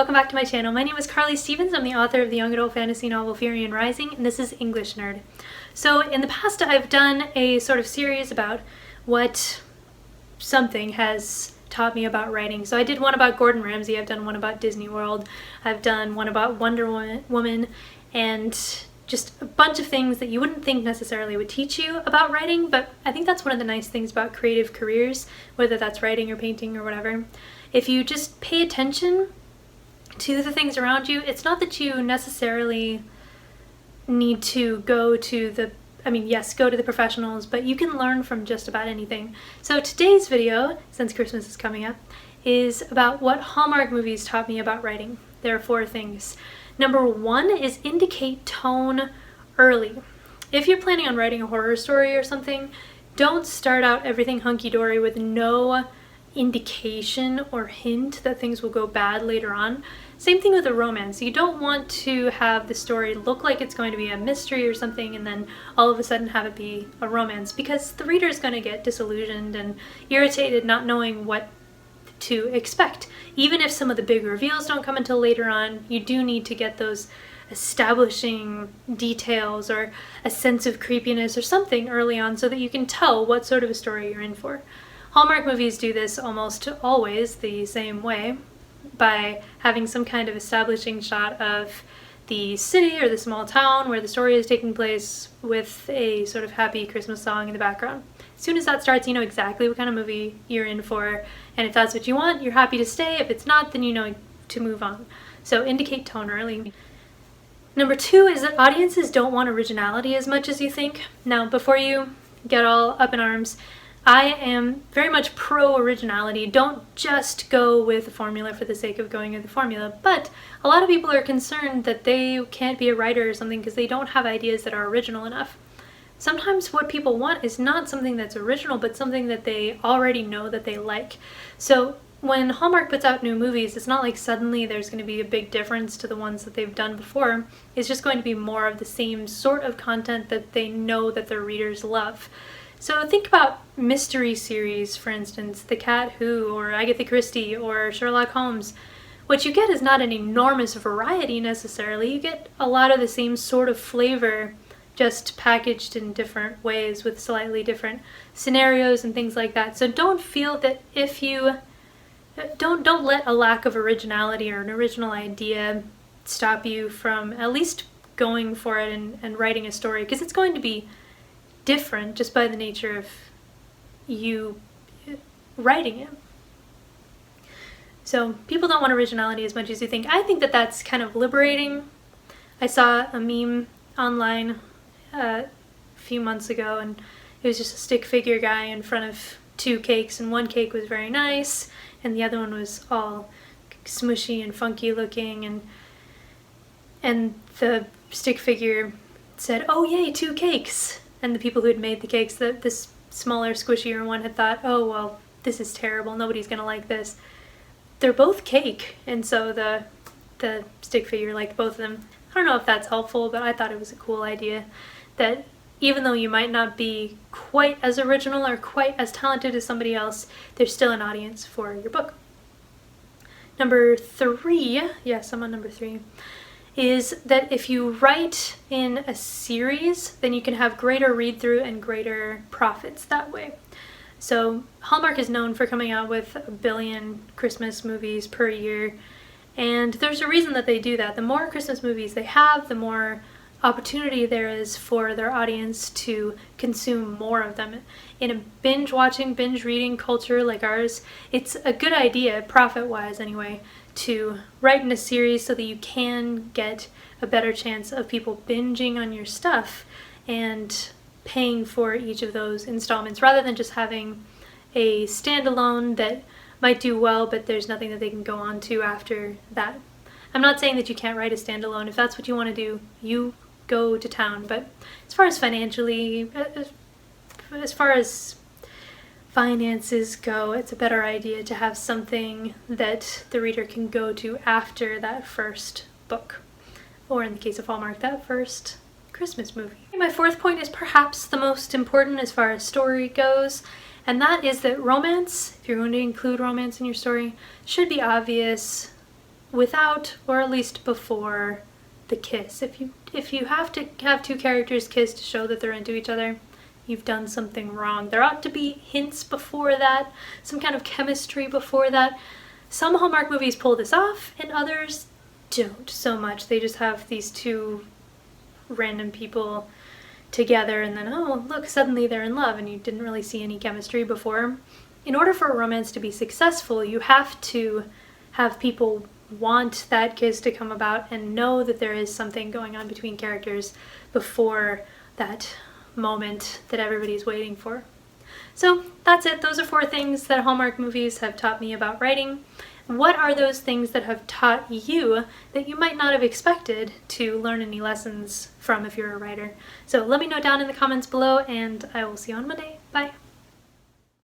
welcome back to my channel. My name is Carly Stevens. I'm the author of the young adult fantasy novel Firian Rising, and this is English Nerd. So in the past I've done a sort of series about what something has taught me about writing. So I did one about Gordon Ramsay, I've done one about Disney World, I've done one about Wonder Woman, and just a bunch of things that you wouldn't think necessarily would teach you about writing, but I think that's one of the nice things about creative careers, whether that's writing or painting or whatever. If you just pay attention to the things around you, it's not that you necessarily need to go to the, yes, go to the professionals, but you can learn from just about anything. So today's video, since Christmas is coming up, is about what Hallmark movies taught me about writing. There are 4 things. Number 1 is indicate tone early. If you're planning on writing a horror story or something, don't start out everything hunky-dory with no indication or hint that things will go bad later on. Same thing with a romance. You don't want to have the story look like it's going to be a mystery or something and then all of a sudden have it be a romance, because the reader is going to get disillusioned and irritated not knowing what to expect. Even if some of the big reveals don't come until later on, you do need to get those establishing details or a sense of creepiness or something early on so that you can tell what sort of a story you're in for. Hallmark movies do this almost always the same way, by having some kind of establishing shot of the city or the small town where the story is taking place with a sort of happy Christmas song in the background. As soon as that starts, you know exactly what kind of movie you're in for, and if that's what you want, you're happy to stay. If it's not, then you know to move on. So indicate tone early. Number 2 is that audiences don't want originality as much as you think. Now, before you get all up in arms, I am very much pro-originality. Don't just go with the formula for the sake of going with the formula, but a lot of people are concerned that they can't be a writer or something because they don't have ideas that are original enough. Sometimes what people want is not something that's original, but something that they already know that they like. So when Hallmark puts out new movies, it's not like suddenly there's going to be a big difference to the ones that they've done before. It's just going to be more of the same sort of content that they know that their readers love. So think about mystery series, for instance, The Cat Who, or Agatha Christie, or Sherlock Holmes. What you get is not an enormous variety necessarily. You get a lot of the same sort of flavor, just packaged in different ways with slightly different scenarios and things like that. So don't feel that if you don't let a lack of originality or an original idea stop you from at least going for it and writing a story, because it's going to be different just by the nature of you writing it. So people don't want originality as much as you think. I think that that's kind of liberating. I saw a meme online a few months ago, and it was just a stick figure guy in front of 2 cakes, and one cake was very nice and the other one was all smushy and funky looking, and the stick figure said, "Oh yay, 2 cakes." And the people who had made the cakes, this smaller, squishier one, had thought, "Oh, well, this is terrible. Nobody's going to like this." They're both cake, and so the stick figure liked both of them. I don't know if that's helpful, but I thought it was a cool idea that even though you might not be quite as original or quite as talented as somebody else, there's still an audience for your book. Number 3, yes, I'm on number 3. Is that if you write in a series, then you can have greater read-through and greater profits that way. So Hallmark is known for coming out with 1 billion Christmas movies per year, and there's a reason that they do that. The more Christmas movies they have, the more opportunity there is for their audience to consume more of them. In a binge-watching, binge-reading culture like ours, it's a good idea, profit-wise anyway, to write in a series so that you can get a better chance of people binging on your stuff and paying for each of those installments, rather than just having a standalone that might do well but there's nothing that they can go on to after that. I'm not saying that you can't write a standalone. If that's what you want to do, you go to town, but as far as finances go, it's a better idea to have something that the reader can go to after that first book, or in the case of Hallmark, that first Christmas movie. My 4th point is perhaps the most important as far as story goes, and that is that romance, if you're going to include romance in your story, should be obvious without, or at least before, the kiss. If you have to have two characters kiss to show that they're into each other, you've done something wrong. There ought to be hints before that, some kind of chemistry before that. Some Hallmark movies pull this off, and others don't so much. They just have these two random people together, and then, oh, look, suddenly they're in love, and you didn't really see any chemistry before. In order for a romance to be successful, you have to have people want that kiss to come about and know that there is something going on between characters before that moment that everybody's waiting for. So that's it. Those are 4 things that Hallmark movies have taught me about writing. What are those things that have taught you that you might not have expected to learn any lessons from if you're a writer? So let me know down in the comments below, and I will see you on Monday. Bye!